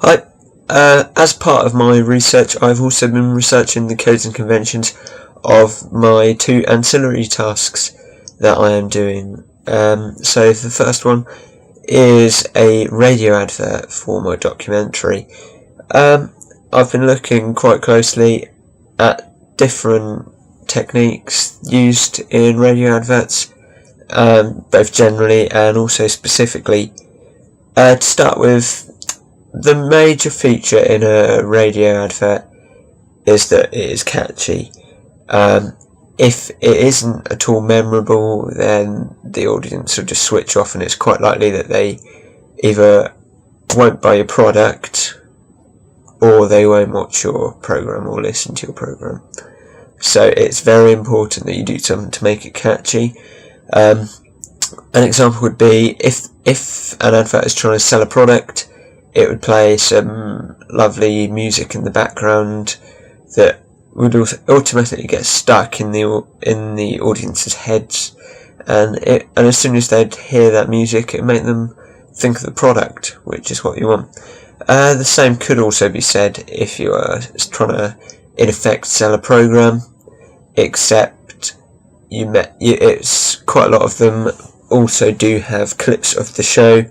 Hi. As part of my research, I've also been researching the codes and conventions of my two ancillary tasks that I am doing. So the first one is a radio advert for my documentary. I've been looking quite closely at different techniques used in radio adverts, both generally and also specifically. To start with, the major feature in a radio advert is that it is catchy. If it isn't at all memorable, then the audience will just switch off, and it's quite likely that they either won't buy your product or they won't watch your program or listen to your program. So it's very important that you do something to make it catchy. An example would be if an advert is trying to sell a product, it would play some lovely music in the background that would automatically get stuck in the audience's heads, and as soon as they'd hear that music, it would make them think of the product, which is what you want. The same could also be said if you are trying to, in effect, sell a program, except it's quite a lot of them also do have clips of the show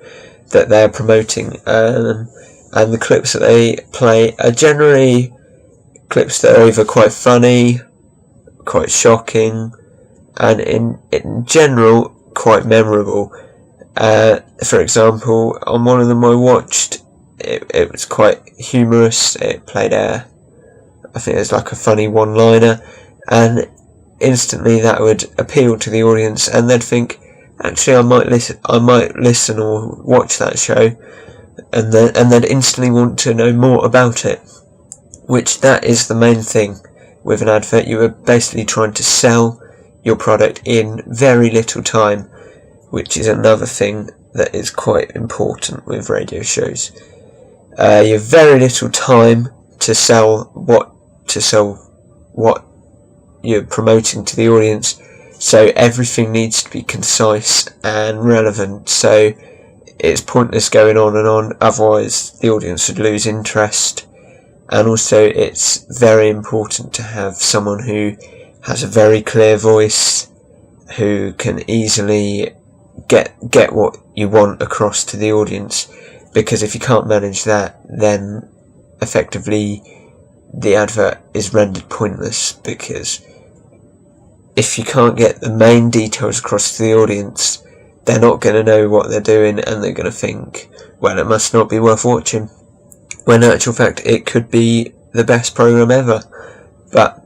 that they're promoting, and the clips that they play are generally clips that are either quite funny, quite shocking, and in general quite memorable. For example, on one of them I watched, it was quite humorous. It played I think it was like a funny one-liner, and instantly that would appeal to the audience, and they'd think, actually, I might listen or watch that show, and then instantly want to know more about it. Which that is the main thing with an advert. You are basically trying to sell your product in very little time, which is another thing that is quite important with radio shows. You have very little time to sell what you're promoting to the audience. So everything needs to be concise and relevant, so it's pointless going on and on, otherwise the audience would lose interest. And also it's very important to have someone who has a very clear voice, who can easily get what you want across to the audience, because if you can't manage that, then effectively the advert is rendered pointless, because if you can't get the main details across to the audience, they're not going to know what they're doing, and they're going to think, well, it must not be worth watching, when in actual fact it could be the best program ever, but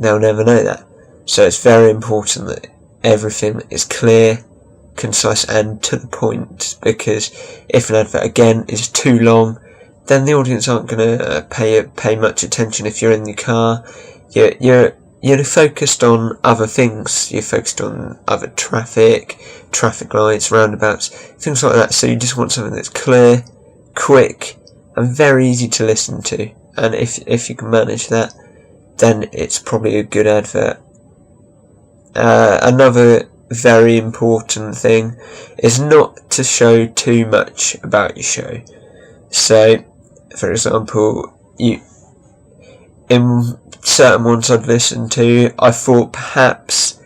they'll never know that. So it's very important that everything is clear, concise and to the point, because if an advert again is too long, then the audience aren't going to pay much attention. If you're in the car, you're focused on other things. You're focused on other traffic lights, roundabouts, things like that. So you just want something that's clear, quick, and very easy to listen to. And if you can manage that, then it's probably a good advert. Another very important thing is not to show too much about your show. So, for example, in certain ones I'd listened to, I thought perhaps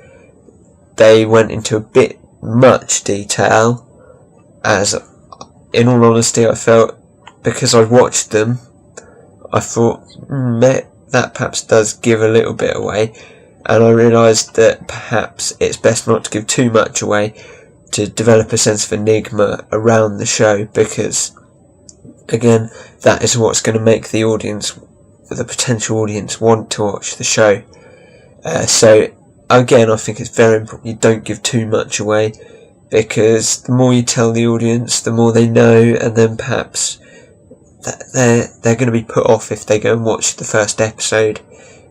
they went into a bit much detail, as in all honesty I felt, because I watched them, I thought that perhaps does give a little bit away, and I realised that perhaps it's best not to give too much away, to develop a sense of enigma around the show, because again, that is what's going to make the potential audience want to watch the show. So again, I think it's very important you don't give too much away, because the more you tell the audience, the more they know, and then perhaps they're going to be put off if they go and watch the first episode.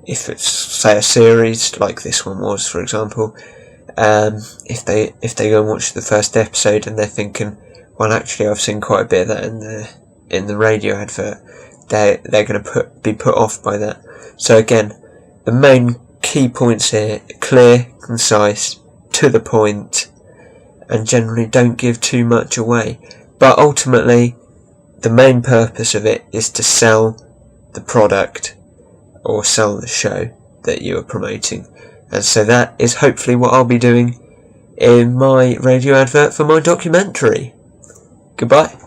If it's, say, a series like this one was, for example, if they go and watch the first episode and they're thinking, well, actually I've seen quite a bit of that in the radio advert, they're going to be put off by that. So again, the main key points here: clear, concise, to the point, and generally don't give too much away. But ultimately, the main purpose of it is to sell the product or sell the show that you are promoting. And so that is hopefully what I'll be doing in my radio advert for my documentary. Goodbye.